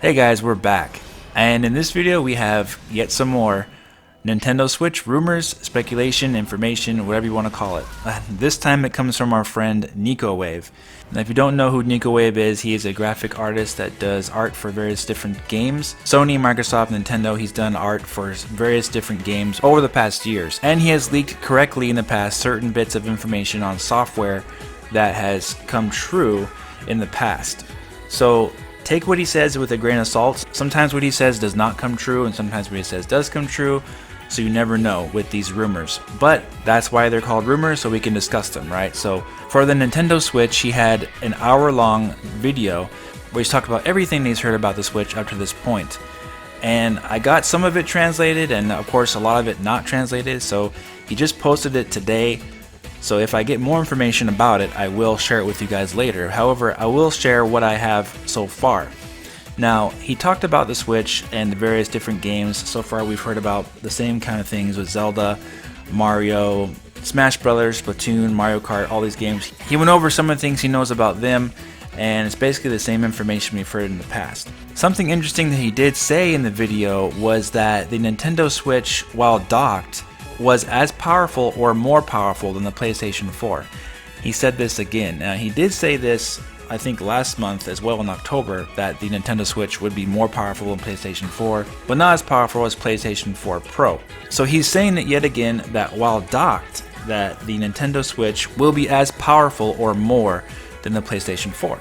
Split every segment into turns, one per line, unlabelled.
Hey guys, we're back. And in this video we have yet some more Nintendo Switch rumors, speculation, information, whatever you want to call it. This time it comes from our friend NicoWave. Now if you don't know who NicoWave is, he is a graphic artist that does art for various different games. Sony, Microsoft, Nintendo, he's done art for various different games over the past years. And he has leaked correctly in the past certain bits of information on software that has come true in the past. So take what he says with a grain of salt. Sometimes what he says does not come true, and sometimes what he says does come true, so you never know with these rumors. But that's why they're called rumors, so we can discuss them, right? So for the Nintendo Switch, he had an hour-long video where he's talked about everything he's heard about the Switch up to this point. And I got some of it translated, and of course a lot of it not translated, so he just posted it today. So if I get more information about it, I will share it with you guys later. However, I will share what I have so far. Now, he talked about the Switch and the various different games. So far we've heard about the same kind of things with Zelda, Mario, Smash Brothers, Splatoon, Mario Kart, all these games. He went over some of the things he knows about them, and it's basically the same information we've heard in the past. Something interesting that he did say in the video was that the Nintendo Switch, while docked, was as powerful or more powerful than the PlayStation 4. He said this again. Now, he did say this, I think last month as well in October, that the Nintendo Switch would be more powerful than PlayStation 4, but not as powerful as PlayStation 4 Pro. So he's saying it yet again that while docked, that the Nintendo Switch will be as powerful or more than the PlayStation 4.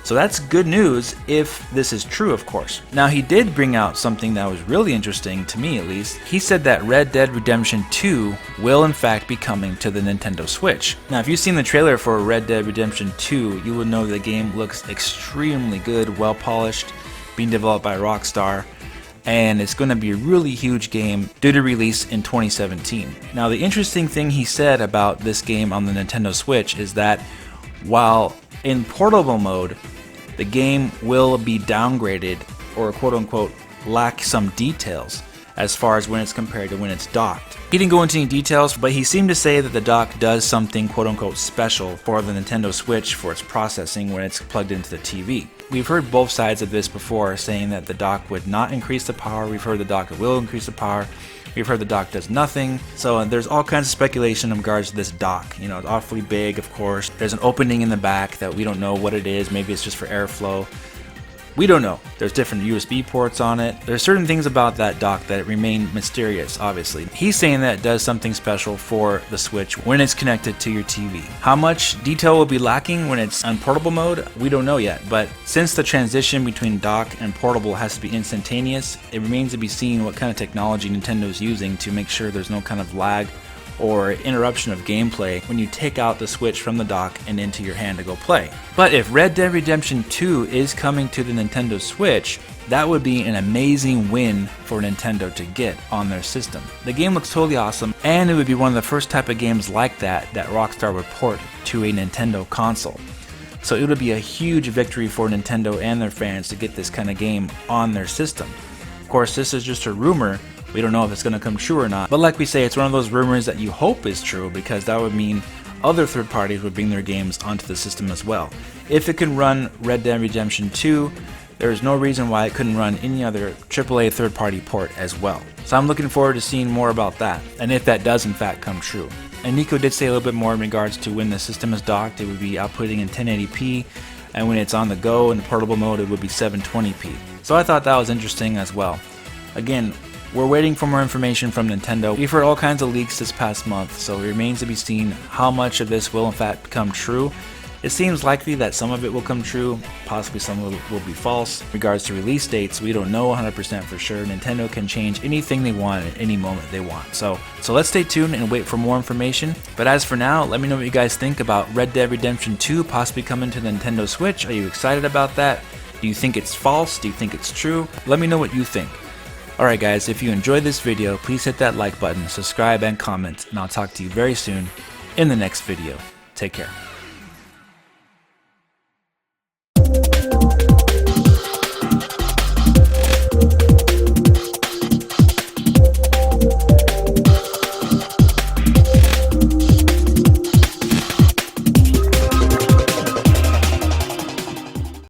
So that's good news if this is true, of course. Now, he did bring out something that was really interesting, to me at least. He said that Red Dead Redemption 2 will in fact be coming to the Nintendo Switch. Now, if you've seen the trailer for Red Dead Redemption 2, you will know the game looks extremely good, well polished, being developed by Rockstar, and it's going to be a really huge game due to release in 2017. Now, the interesting thing he said about this game on the Nintendo Switch is that while in portable mode, the game will be downgraded or quote-unquote lack some details as far as when it's compared to when it's docked. He didn't go into any details, but he seemed to say that the dock does something quote-unquote special for the Nintendo Switch for its processing when it's plugged into the TV. We've heard both sides of this before, saying that the dock would not increase the power. We've heard the dock will increase the power. We've heard the dock does nothing. So there's all kinds of speculation in regards to this dock. You know, it's awfully big, of course. There's an opening in the back that we don't know what it is. Maybe it's just for airflow. We don't know. There's different USB ports on it. There's certain things about that dock that remain mysterious, obviously. He's saying that it does something special for the Switch when it's connected to your TV. How much detail will be lacking when it's on portable mode, we don't know yet. But since the transition between dock and portable has to be instantaneous, it remains to be seen what kind of technology Nintendo is using to make sure there's no kind of lag or interruption of gameplay when you take out the Switch from the dock and into your hand to go play. But if Red Dead Redemption 2 is coming to the Nintendo Switch, that would be an amazing win for Nintendo to get on their system. The game looks totally awesome, and it would be one of the first type of games like that Rockstar would port to a Nintendo console. So it would be a huge victory for Nintendo and their fans to get this kind of game on their system. Of course, this is just a rumor. We don't know if it's going to come true or not. But like we say, it's one of those rumors that you hope is true, because that would mean other third parties would bring their games onto the system as well. If it can run Red Dead Redemption 2, there's no reason why it couldn't run any other AAA third party port as well. So I'm looking forward to seeing more about that, and if that does in fact come true. And Nico did say a little bit more in regards to when the system is docked, it would be outputting in 1080p, and when it's on the go in the portable mode, it would be 720p. So I thought that was interesting as well. Again, we're waiting for more information from Nintendo. We've heard all kinds of leaks this past month, so it remains to be seen how much of this will in fact come true. It seems likely that some of it will come true, possibly some of it will be false. In regards to release dates, we don't know 100% for sure. Nintendo can change anything they want at any moment they want. So let's stay tuned and wait for more information. But as for now, let me know what you guys think about Red Dead Redemption 2 possibly coming to the Nintendo Switch. Are you excited about that? Do you think it's false? Do you think it's true? Let me know what you think. Alright guys, if you enjoyed this video, please hit that like button, subscribe and comment, and I'll talk to you very soon in the next video. Take care.